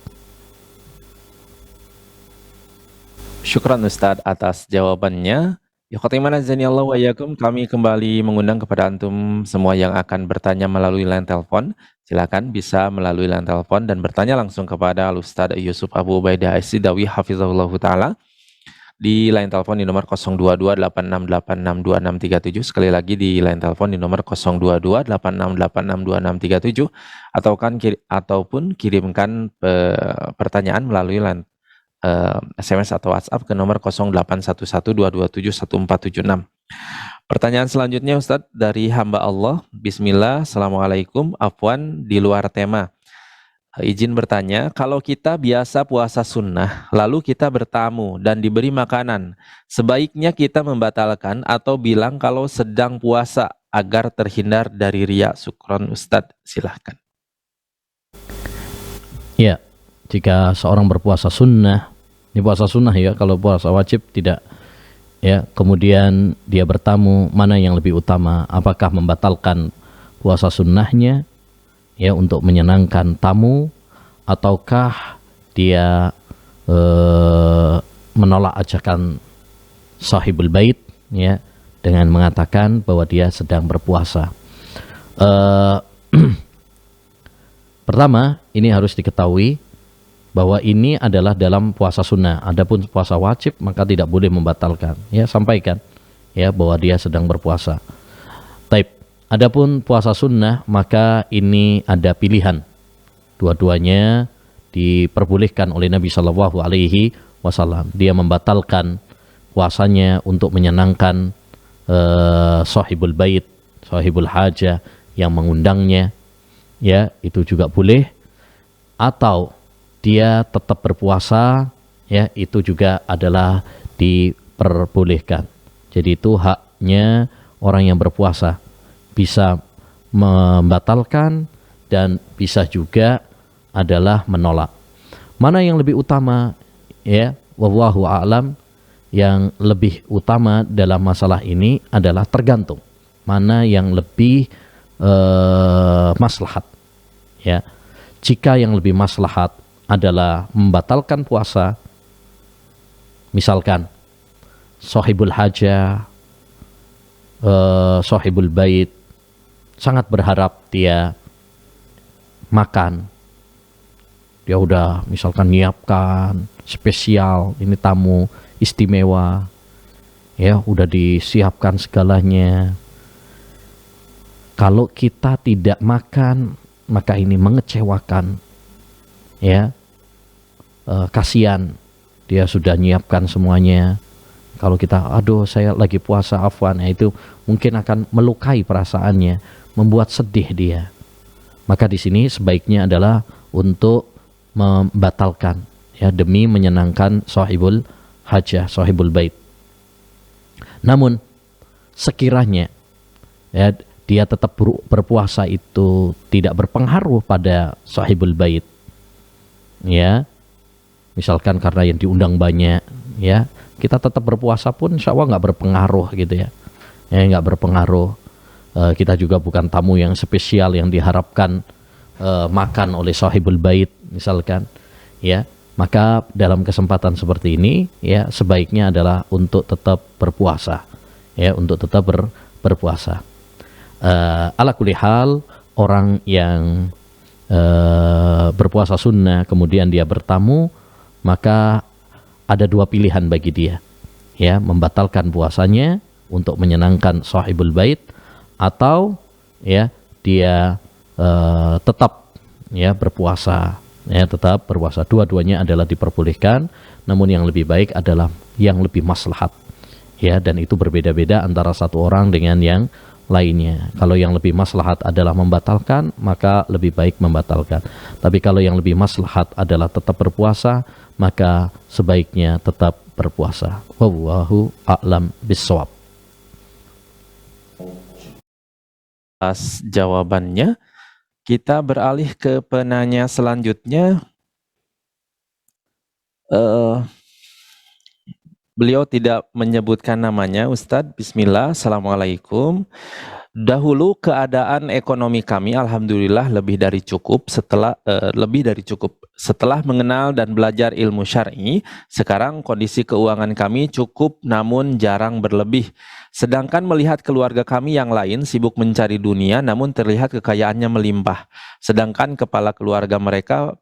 Syukran Ustadz atas jawabannya. Ya khotimana Allah wa yakum, kami kembali mengundang kepada antum semua yang akan bertanya melalui line telepon. Silakan bisa melalui line telepon dan bertanya langsung kepada Al-Ustadz Yusuf Abu Ubaidah As-Sidawi hafizahullah taala di line telepon di nomor 02286862637. Sekali lagi di line telepon di nomor 02286862637 ataupun kirimkan pertanyaan melalui line SMS atau WhatsApp ke nomor 0811227146. Pertanyaan selanjutnya Ustadz dari hamba Allah. Bismillah, Assalamualaikum. Afwan, di luar tema. Izin bertanya, kalau kita biasa puasa sunnah, lalu kita bertamu dan diberi makanan, sebaiknya kita membatalkan atau bilang kalau sedang puasa agar terhindar dari riya. Syukron Ustadz, silahkan. Ya, jika seorang berpuasa sunnah, ini puasa sunnah ya, kalau puasa wajib tidak. Ya, kemudian dia bertamu, mana yang lebih utama? Apakah membatalkan puasa sunnahnya ya untuk menyenangkan tamu, ataukah dia menolak ajakan sahibul bait ya dengan mengatakan bahwa dia sedang berpuasa? Pertama, ini harus diketahui bahwa ini adalah dalam puasa sunnah. Adapun puasa wajib maka tidak boleh membatalkan. Ya, sampaikan ya bahwa dia sedang berpuasa. Taib. Adapun puasa sunnah maka ini ada pilihan. Dua-duanya diperbolehkan oleh Nabi Shallallahu Alaihi Wasallam. Dia membatalkan puasanya untuk menyenangkan sahibul bait, sahibul hajah yang mengundangnya. Ya, itu juga boleh. Atau dia tetap berpuasa, ya itu juga adalah diperbolehkan. Jadi itu haknya orang yang berpuasa, bisa membatalkan dan bisa juga adalah menolak. Mana yang lebih utama? Ya, wallahu a'lam. Yang lebih utama dalam masalah ini adalah tergantung mana yang lebih maslahat. Ya, jika yang lebih maslahat adalah membatalkan puasa, misalkan sahibul hajah, sahibul bait sangat berharap dia makan, dia udah misalkan nyiapkan spesial, ini tamu istimewa ya, udah disiapkan segalanya. Kalau kita tidak makan maka ini mengecewakan ya. Kasihan, dia sudah nyiapkan semuanya. Kalau kita, aduh saya lagi puasa afwan, ya itu mungkin akan melukai perasaannya, membuat sedih dia. Maka di sini sebaiknya adalah untuk membatalkan ya demi menyenangkan sahibul hajah, sahibul bait. Namun sekiranya ya dia tetap berpuasa itu tidak berpengaruh pada sahibul bait, ya misalkan karena yang diundang banyak, ya kita tetap berpuasa pun insya Allah nggak berpengaruh gitu ya, nggak berpengaruh. Kita juga bukan tamu yang spesial yang diharapkan makan oleh sahibul bait misalkan, ya maka dalam kesempatan seperti ini ya sebaiknya adalah untuk tetap berpuasa, ya untuk tetap berpuasa. Ala kulli hal, orang yang berpuasa sunnah kemudian dia bertamu, maka ada dua pilihan bagi dia, ya membatalkan puasanya untuk menyenangkan sahibul bait, atau ya dia tetap ya berpuasa, ya tetap berpuasa. Dua-duanya adalah diperbolehkan, namun yang lebih baik adalah yang lebih maslahat, ya dan itu berbeda-beda antara satu orang dengan yang lainnya. Kalau yang lebih maslahat adalah membatalkan, maka lebih baik membatalkan. Tapi kalau yang lebih maslahat adalah tetap berpuasa, maka sebaiknya tetap berpuasa. Wallahu a'lam bissawab. Atas jawabannya, kita beralih ke penanya selanjutnya. Beliau tidak menyebutkan namanya, Ustadz. Bismillah, Assalamualaikum. Dahulu keadaan ekonomi kami alhamdulillah lebih dari cukup. Setelah mengenal dan belajar ilmu syar'i, sekarang kondisi keuangan kami cukup namun jarang berlebih. Sedangkan melihat keluarga kami yang lain sibuk mencari dunia namun terlihat kekayaannya melimpah. Sedangkan kepala keluarga mereka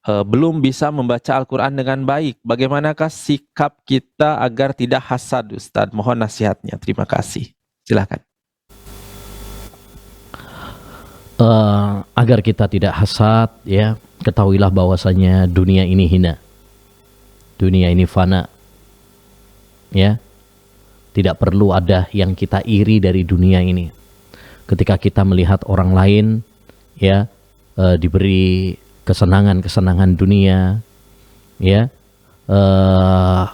belum bisa membaca Al-Quran dengan baik. Bagaimanakah sikap kita agar tidak hasad, Ustadz? Mohon nasihatnya. Terima kasih. Silakan. Agar kita tidak hasad, ya, ketahuilah bahwasanya dunia ini hina, dunia ini fana, ya. Tidak perlu ada yang kita iri dari dunia ini. Ketika kita melihat orang lain, ya, diberi kesenangan dunia, ya,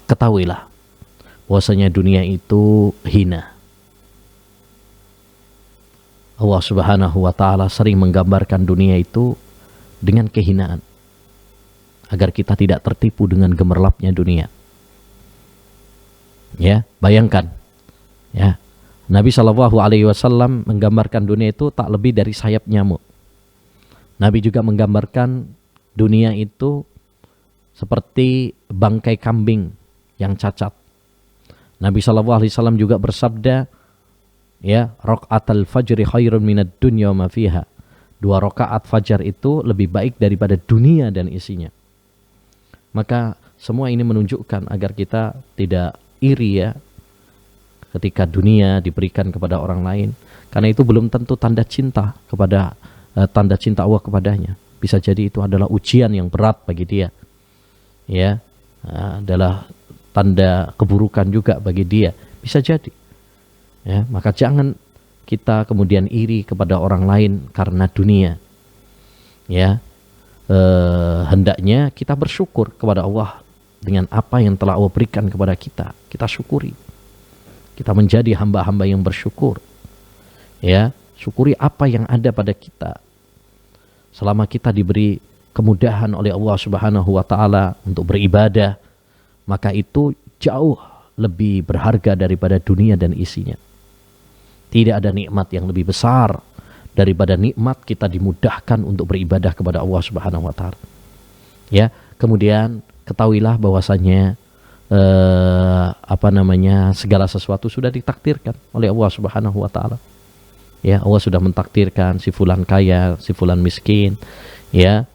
ketahuilah bahwasanya dunia itu hina. Allah Subhanahu wa Ta'ala sering menggambarkan dunia itu dengan kehinaan agar kita tidak tertipu dengan gemerlapnya dunia. Ya, bayangkan, ya, Nabi Shallallahu Alaihi Wasallam menggambarkan dunia itu tak lebih dari sayap nyamuk. Nabi juga menggambarkan dunia itu seperti bangkai kambing yang cacat. Nabi Shallallahu Alaihi Wasallam juga bersabda, ya, raqatul fajri khairun minad dunya wa ma fiha. 2 rakaat fajar itu lebih baik daripada dunia dan isinya. Maka semua ini menunjukkan agar kita tidak iri, ya, ketika dunia diberikan kepada orang lain, karena itu belum tentu tanda cinta kepada tanda cinta Allah kepadanya. Bisa jadi itu adalah ujian yang berat bagi dia, ya, adalah tanda keburukan juga bagi dia. Bisa jadi. Ya, maka jangan kita kemudian iri kepada orang lain karena dunia. Ya, hendaknya kita bersyukur kepada Allah dengan apa yang telah Allah berikan kepada kita. Kita syukuri. Kita menjadi hamba-hamba yang bersyukur. Ya, syukuri apa yang ada pada kita. Selama kita diberi kemudahan oleh Allah Subhanahu wa Ta'ala untuk beribadah, maka itu jauh lebih berharga daripada dunia dan isinya. Tidak ada nikmat yang lebih besar daripada nikmat kita dimudahkan untuk beribadah kepada Allah Subhanahu wa Ta'ala. Ya, kemudian ketahuilah bahwasanya segala sesuatu sudah ditakdirkan oleh Allah Subhanahu wa Ta'ala. Ya, Allah sudah mentakdirkan si fulan kaya, si fulan miskin, ya.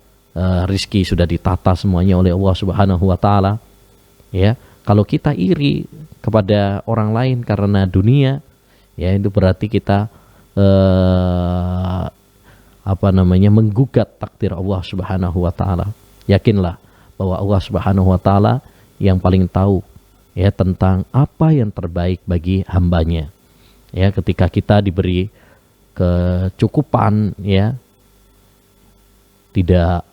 Rizki sudah ditata semuanya oleh Allah Subhanahu wa Ta'ala. Ya, kalau kita iri kepada orang lain karena dunia, ya, itu berarti kita menggugat takdir Allah Subhanahu wa Ta'ala. Yakinlah bahwa Allah Subhanahu wa Ta'ala yang paling tahu, ya, tentang apa yang terbaik bagi hambanya. Ya, ketika kita diberi kecukupan, ya, tidak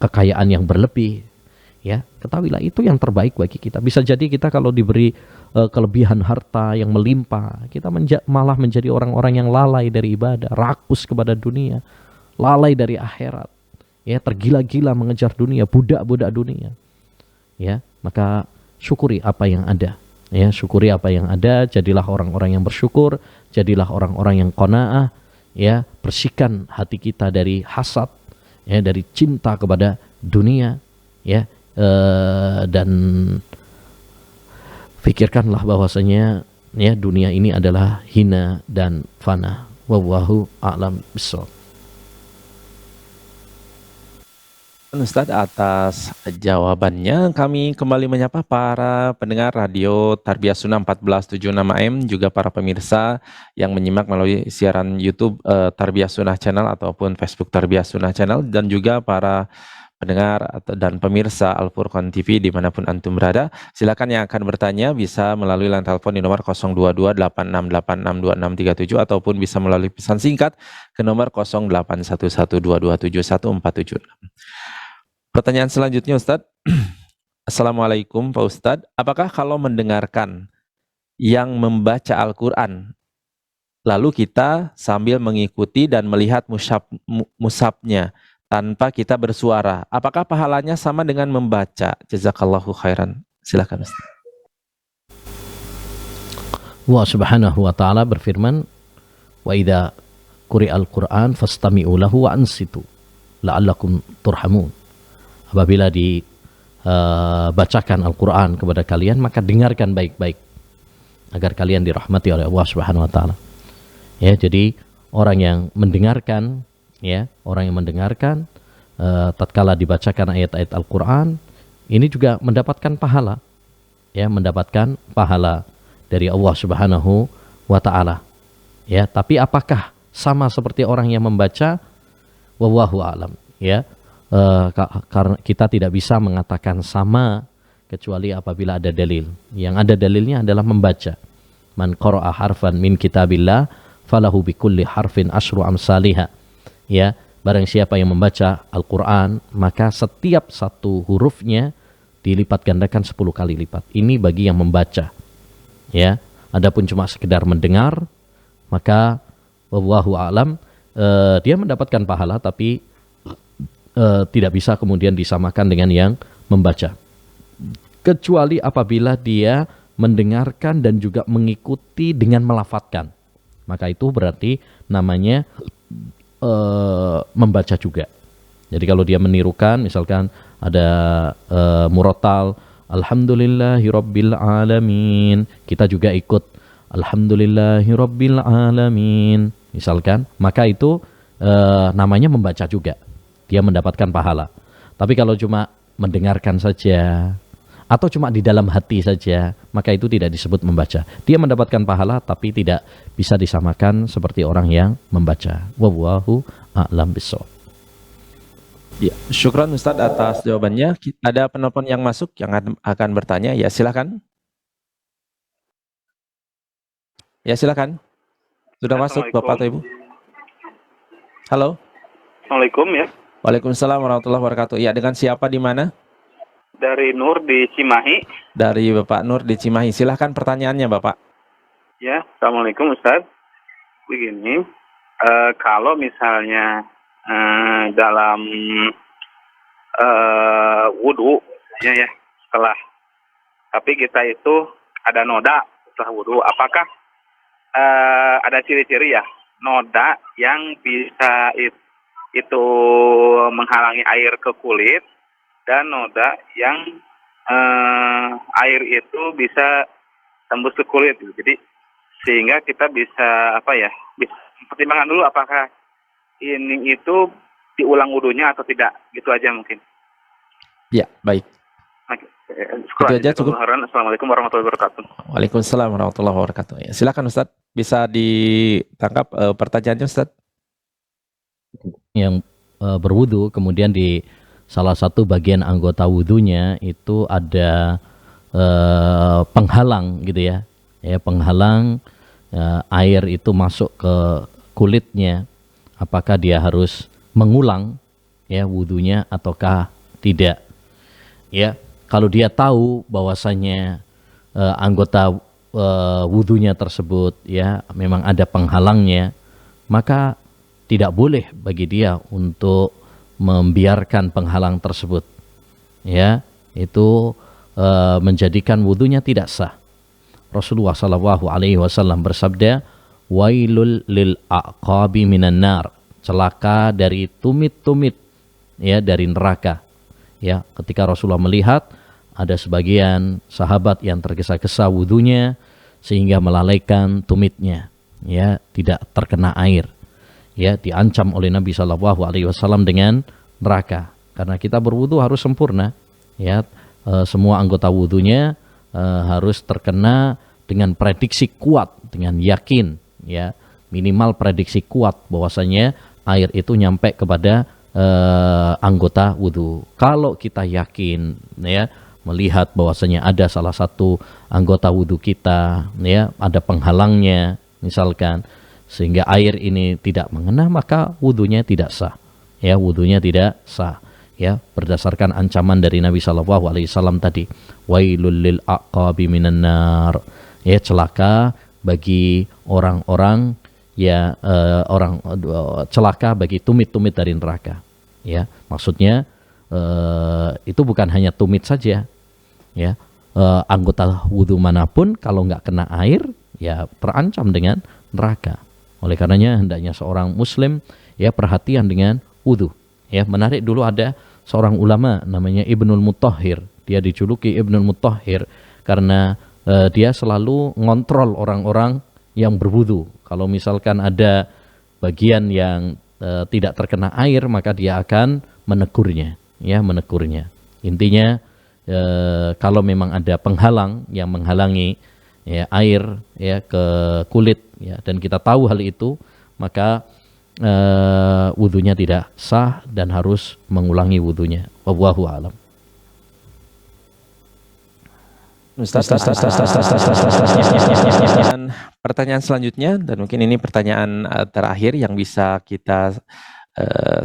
kekayaan yang berlebih, ya, ketahuilah itu yang terbaik bagi kita. Bisa jadi kita kalau diberi kelebihan harta yang melimpah, kita malah menjadi orang-orang yang lalai dari ibadah, rakus kepada dunia, lalai dari akhirat, ya, tergila-gila mengejar dunia, budak-budak dunia. Ya, maka syukuri apa yang ada. Ya, syukuri apa yang ada, jadilah orang-orang yang bersyukur, jadilah orang-orang yang qanaah, ya, bersihkan hati kita dari hasad, ya, dari cinta kepada dunia, ya, dan pikirkanlah bahwasanya, ya, dunia ini adalah hina dan fana. Wallahu a'lam bishawab. Ustadz, atas jawabannya. Kami kembali menyapa para pendengar radio Tarbiyah Sunnah 1476 AM, juga para pemirsa yang menyimak melalui siaran YouTube Tarbiyah Sunnah Channel ataupun Facebook Tarbiyah Sunnah Channel, dan juga para pendengar dan pemirsa Al-Furqan TV dimanapun antum berada. Silakan yang akan bertanya bisa melalui line telepon di nomor 02286862637 ataupun bisa melalui pesan singkat ke nomor 081122714776. Pertanyaan selanjutnya, Ustadz. Assalamualaikum Pak Ustadz, apakah kalau mendengarkan yang membaca Al-Quran lalu kita sambil mengikuti dan melihat mushafnya tanpa kita bersuara, apakah pahalanya sama dengan membaca? Jazakallahu khairan. Silakan, Ustaz. Allah Subhanahu wa Ta'ala berfirman, Wa idza quri'al Qur'an fastami'u lahu wa ansitu la'allakum turhamun. Apabila dibacakan Al-Qur'an kepada kalian, maka dengarkan baik-baik agar kalian dirahmati oleh Allah Subhanahu wa taala. Ya, jadi orang yang mendengarkan, ya, orang yang mendengarkan tatkala dibacakan ayat-ayat Al-Qur'an, ini juga mendapatkan pahala. Ya, mendapatkan pahala dari Allah Subhanahu wa taala. Ya, tapi apakah sama seperti orang yang membaca? Wallahu a'lam, ya. Karena kita tidak bisa mengatakan sama kecuali apabila ada dalil. Yang ada dalilnya adalah membaca. Man qara'a harfan min kitabillah falahu bikulli harfin asyru amsalihha. Ya, barang siapa yang membaca Al-Qur'an, maka setiap satu hurufnya dilipat gandakan 10 kali lipat. Ini bagi yang membaca. Ya, adapun cuma sekedar mendengar, maka wallahu a'lam, dia mendapatkan pahala tapi tidak bisa kemudian disamakan dengan yang membaca. Kecuali apabila dia mendengarkan dan juga mengikuti dengan melafadzkan. Maka itu berarti namanya membaca juga. Jadi kalau dia menirukan, misalkan ada murotal Alhamdulillahirabbil alamin, kita juga ikut Alhamdulillahirabbil alamin, misalkan, maka itu namanya membaca juga. Dia mendapatkan pahala. Tapi kalau cuma mendengarkan saja atau cuma di dalam hati saja, maka itu tidak disebut membaca. Dia mendapatkan pahala tapi tidak bisa disamakan seperti orang yang membaca. Wallahu a'lam bishawab. Ya, syukran Ustadz atas jawabannya. Ada penelpon yang masuk yang akan bertanya. Ya, silakan. Ya, silakan. Sudah masuk Bapak atau Ibu? Halo. Assalamualaikum ya. Waalaikumsalam warahmatullahi wabarakatuh. Ya, dengan siapa di mana? Dari Nur di Cimahi. Dari Bapak Nur di Cimahi. Silahkan pertanyaannya Bapak. Ya, Assalamualaikum Ustaz. Begini, kalau misalnya dalam wudhu, ya setelah, tapi kita itu ada noda setelah wudhu, apakah ada ciri-ciri ya noda yang bisa itu menghalangi air ke kulit, dan noda yang air itu bisa tembus ke kulit. Jadi sehingga kita bisa bisa pertimbangkan dulu apakah ini itu diulang wudunya atau tidak. Gitu aja mungkin. Ya, baik. Itu aja cukup. Assalamualaikum warahmatullahi wabarakatuh. Waalaikumsalam warahmatullahi wabarakatuh. Ya, silakan Ustadz, bisa ditangkap pertanyaannya Ustadz. Yang berwudu kemudian di salah satu bagian anggota wudunya itu ada penghalang gitu ya, penghalang air itu masuk ke kulitnya, apakah dia harus mengulang ya wudunya ataukah tidak? Ya, kalau dia tahu bahwasanya anggota wudunya tersebut ya memang ada penghalangnya, maka tidak boleh bagi dia untuk membiarkan penghalang tersebut. Ya, itu menjadikan wudunya tidak sah. Rasulullah SAW bersabda, "Wailul lil aqabi minan nar." Celaka dari tumit-tumit ya dari neraka. Ya, ketika Rasulullah melihat ada sebagian sahabat yang tergesa-gesa wudunya sehingga melalaikan tumitnya, ya, tidak terkena air. Ya, diancam oleh Nabi SAW dengan neraka. Karena kita berwudu harus sempurna. Ya, semua anggota wudunya harus terkena dengan prediksi kuat, dengan yakin. Ya, minimal prediksi kuat bahwasanya air itu nyampe kepada anggota wudu. Kalau kita yakin, ya, melihat bahwasanya ada salah satu anggota wudu kita, ya, ada penghalangnya, misalkan, sehingga air ini tidak mengena, maka wudunya tidak sah. Ya, wudunya tidak sah. Ya, berdasarkan ancaman dari Nabi SAW tadi, wailul lil aqabi minan nar. Ya, celaka bagi orang-orang ya celaka bagi tumit-tumit dari neraka. Ya, maksudnya itu bukan hanya tumit saja. Ya, anggota wudu manapun kalau nggak kena air, ya terancam dengan neraka. Oleh karenanya hendaknya seorang muslim ya perhatian dengan wudu. Ya, menarik, dulu ada seorang ulama namanya Ibnul Mutahhir. Dia dijuluki Ibnul Mutahhir karena dia selalu ngontrol orang-orang yang berwudu. Kalau misalkan ada bagian yang tidak terkena air, maka dia akan menegurnya, ya, menegurnya. Intinya kalau memang ada penghalang yang menghalangi ya air ya ke kulit ya, dan kita tahu hal itu, maka wudunya tidak sah dan harus mengulangi wudunya. Wallahu a'lam. Dan pertanyaan selanjutnya, dan mungkin ini pertanyaan terakhir yang bisa kita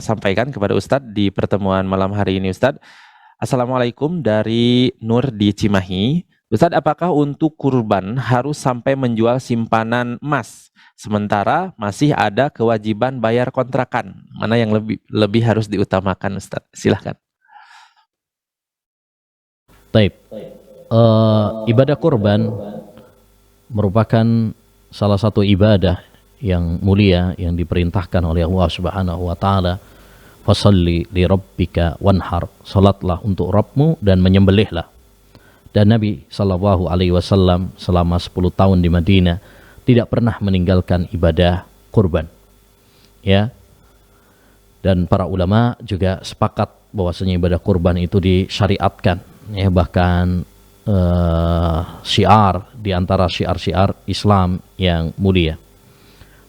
sampaikan kepada Ustadz di pertemuan malam hari ini, Ustadz. Assalamualaikum, dari Nur di Cimahi. Ustadz, apakah untuk kurban harus sampai menjual simpanan emas, sementara masih ada kewajiban bayar kontrakan? Mana yang lebih harus diutamakan, Ustadz? Silahkan. Taib. Ibadah kurban merupakan salah satu ibadah yang mulia yang diperintahkan oleh Allah Subhanahu wa taala. Fasalli li rabbika wanhar, salatlah untuk Rabbmu dan menyembelihlah. Dan Nabi sallallahu alaihi wasallam selama 10 tahun di Madinah tidak pernah meninggalkan ibadah kurban. Ya. Dan para ulama juga sepakat bahwasanya ibadah kurban itu disyariatkan, ya, bahkan syiar di antara syiar-syiar Islam yang mulia.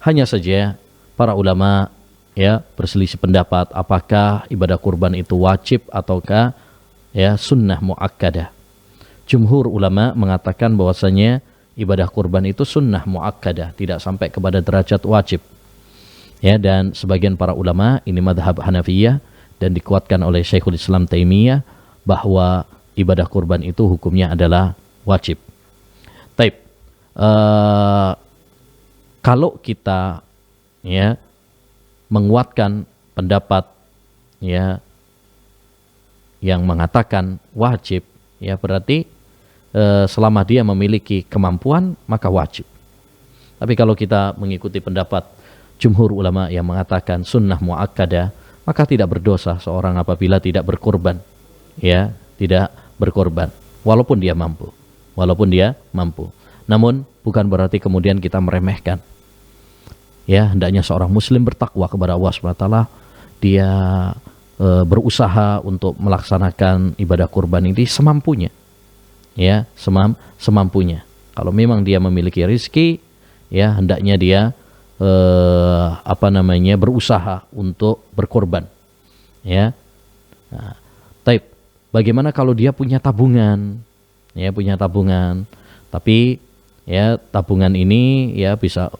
Hanya saja para ulama ya berselisih pendapat apakah ibadah kurban itu wajib ataukah ya sunnah muakkadah. Jumhur ulama mengatakan bahwasanya ibadah kurban itu sunnah muakkadah, tidak sampai kepada derajat wajib. Ya, dan sebagian para ulama, ini madhab Hanafiyah dan dikuatkan oleh Syekhul Islam Taimiyah, bahwa ibadah kurban itu hukumnya adalah wajib. Taib. Kalau kita ya menguatkan pendapat ya yang mengatakan wajib, ya berarti selama dia memiliki kemampuan maka wajib. Tapi kalau kita mengikuti pendapat jumhur ulama yang mengatakan sunnah muakkadah, maka tidak berdosa seorang apabila tidak berkorban, ya, tidak berkorban walaupun dia mampu. Namun bukan berarti kemudian kita meremehkan. Ya, hendaknya seorang muslim bertakwa kepada Allah SWT. Dia berusaha untuk melaksanakan ibadah kurban ini semampunya. Ya, semampunya. Kalau memang dia memiliki rezeki, ya hendaknya dia berusaha untuk berkorban. Ya. Nah, taib. Bagaimana kalau dia punya tabungan? Ya, punya tabungan. Tapi ya tabungan ini ya bisa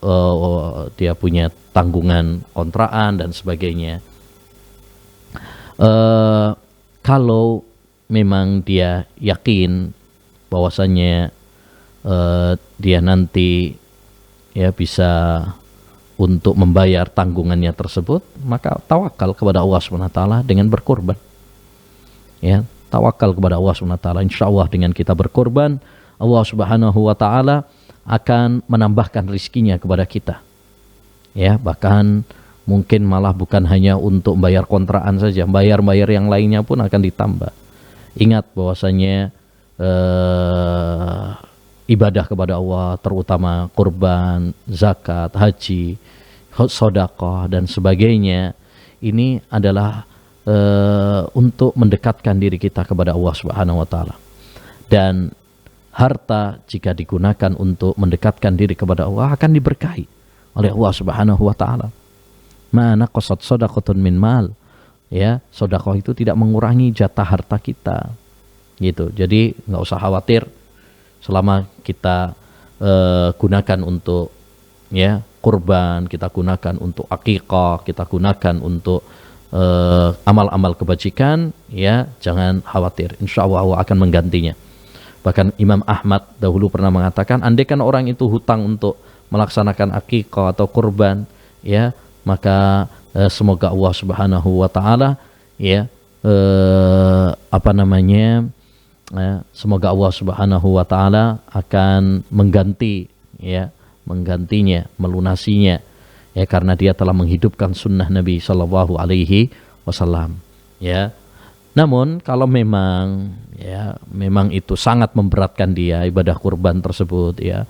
dia punya tanggungan kontrakan dan sebagainya. Kalau memang dia yakin bahwasannya dia nanti ya bisa untuk membayar tanggungannya tersebut, maka tawakal kepada Allah SWT dengan berkorban. Ya, tawakal kepada Allah SWT. Insyaallah dengan kita berkorban, Allah Subhanahu wa taala akan menambahkan rizkinya kepada kita. Ya, bahkan mungkin malah bukan hanya untuk bayar kontrakan saja, bayar-bayar yang lainnya pun akan ditambah. Ingat bahwasanya ibadah kepada Allah, terutama kurban, zakat, haji, sedekah dan sebagainya, ini adalah untuk mendekatkan diri kita kepada Allah Subhanahu wa taala. Dan harta jika digunakan untuk mendekatkan diri kepada Allah akan diberkahi oleh Allah Subhanahu wa taala. Ma naqasat shadaqatun min mal. Ya, sedekah itu tidak mengurangi jatah harta kita. Gitu. Jadi nggak usah khawatir selama kita gunakan untuk ya kurban, kita gunakan untuk akikah, kita gunakan untuk amal-amal kebajikan, ya jangan khawatir. Insyaallah Allah akan menggantinya. Bahkan Imam Ahmad dahulu pernah mengatakan, andaikan orang itu hutang untuk melaksanakan akikah atau kurban, ya, maka semoga Allah Subhanahu wa taala ya semoga Allah Subhanahu wa taala akan menggantinya, melunasinya, ya, karena dia telah menghidupkan sunnah Nabi Shallallahu Alaihi Wasallam, ya. Namun kalau memang itu sangat memberatkan dia ibadah kurban tersebut, ya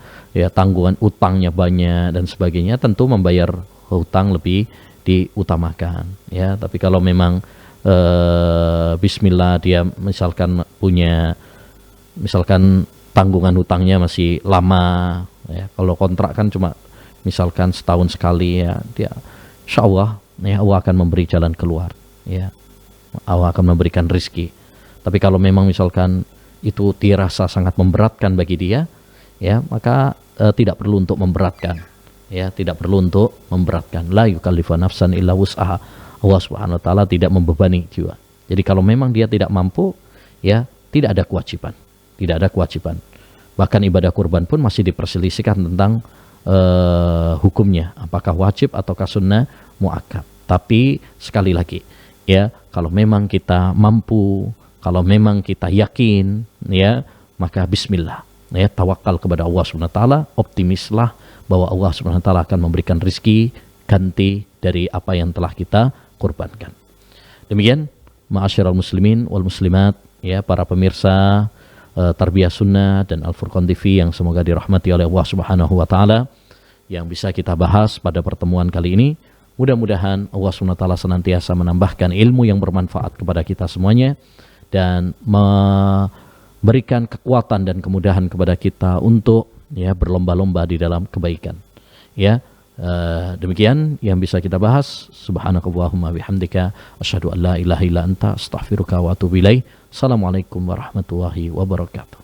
tanggungan utangnya banyak dan sebagainya, tentu membayar hutang lebih diutamakan, ya. Tapi kalau memang Bismillah dia misalkan tanggungan hutangnya masih lama, ya, kalau kontrak kan cuma misalkan setahun sekali, ya, dia insya Allah, ya, Allah akan memberi jalan keluar, ya, Allah akan memberikan rizki. Tapi kalau memang misalkan itu dirasa sangat memberatkan bagi dia, ya, maka tidak perlu untuk memberatkan, ya, tidak perlu untuk memberatkan. La yukallifu nafsan illa wus'aha. Allah Subhanahu wa taala tidak membebani jiwa. Jadi kalau memang dia tidak mampu, ya, tidak ada kewajiban. Tidak ada kewajiban. Bahkan ibadah kurban pun masih diperselisihkan tentang hukumnya, apakah wajib ataukah sunnah muakkad. Tapi sekali lagi, ya, kalau memang kita mampu, kalau memang kita yakin, ya, maka bismillah, ya, tawakal kepada Allah Subhanahu wa taala, optimislah bahwa Allah Subhanahu wa taala akan memberikan rizki ganti dari apa yang telah kita kurbankan. Demikian ma'asyiral muslimin wal muslimat, ya, para pemirsa Tarbiyah Sunnah dan Al-Furqan TV yang semoga dirahmati oleh Allah Subhanahu wa taala, yang bisa kita bahas pada pertemuan kali ini. Mudah-mudahan Allah SWT senantiasa menambahkan ilmu yang bermanfaat kepada kita semuanya dan memberikan kekuatan dan kemudahan kepada kita untuk, ya, berlomba-lomba di dalam kebaikan, ya. Demikian yang bisa kita bahas. Subhanakallahumma bihamdika asyhadu an la ilaha illa anta astaghfiruka wa atubu ilaik. Assalamualaikum warahmatullahi wabarakatuh.